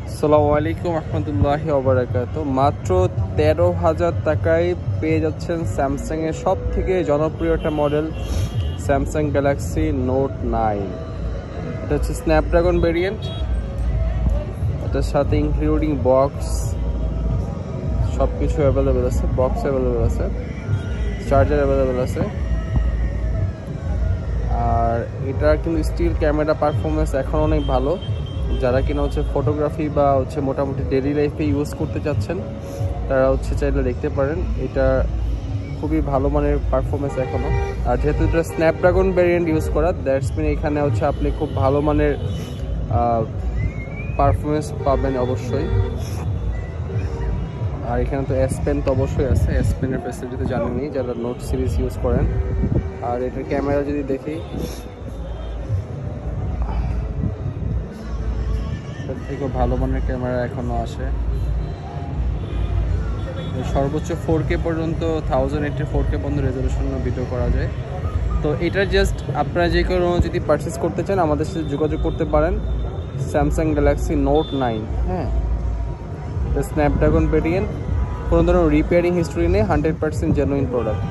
আসসালামু আলাইকুম রহমতুল্লাহি ওয়া বারাকাতুহু। মাত্র 13,000 টাকায় পেয়ে যাচ্ছেন স্যামসাং এর সব থেকে জনপ্রিয় একটা মডেল স্যামসাং গ্যালাক্সি নোট 9। এটা হচ্ছে স্ন্যাপড্রাগন ভেরিয়েন্ট। এটার সাথে ইনক্লুডিং বক্স সব কিছু অ্যাভেলেবেল আছে, বক্স অ্যাভেলেবেল আছে, চার্জার অ্যাভেলেবেল আছে। আর এটার কিন্তু স্টিল ক্যামেরা পারফরমেন্স এখন অনেক ভালো। যারা কিনা হচ্ছে ফটোগ্রাফি বা হচ্ছে মোটামুটি ডেইলি লাইফে ইউজ করতে চাচ্ছেন তারা হচ্ছে চাইলে দেখতে পারেন। এটা খুবই ভালো মানের পারফরমেন্স এখনও। আর যেহেতু এটা স্ন্যাপড্রাগন ভ্যারিয়েন্ট ইউজ করা, দ্যাটস মিন এখানে হচ্ছে আপনি খুব ভালো মানের পারফরমেন্স পাবেন অবশ্যই। আর এখানে তো এস পেন তো অবশ্যই আছে, এস পেনের ফ্যাসিলিটি তো জানেনই যারা নোট সিরিজ ইউজ করেন। আর এটার ক্যামেরা যদি দেখি, থেকে ভালো মানের ক্যামেরা এখনো আসে। সর্বোচ্চ 4K পর্যন্ত 1080 4K পর্যন্ত রেজলিউশন ভিডিও করা যায়। তো এটা জাস্ট আপনারা যে কোনো যদি পারচেস করতে চান আমাদের সাথে যোগাযোগ করতে পারেন। স্যামসাং গ্যালাক্সি নোট 9, হ্যাঁ, স্ন্যাপড্রাগন ভেরিয়েন্ট, কোনো ধরনের রিপেয়ারিং হিস্ট্রি নেই, 100% জেনুইন প্রোডাক্ট।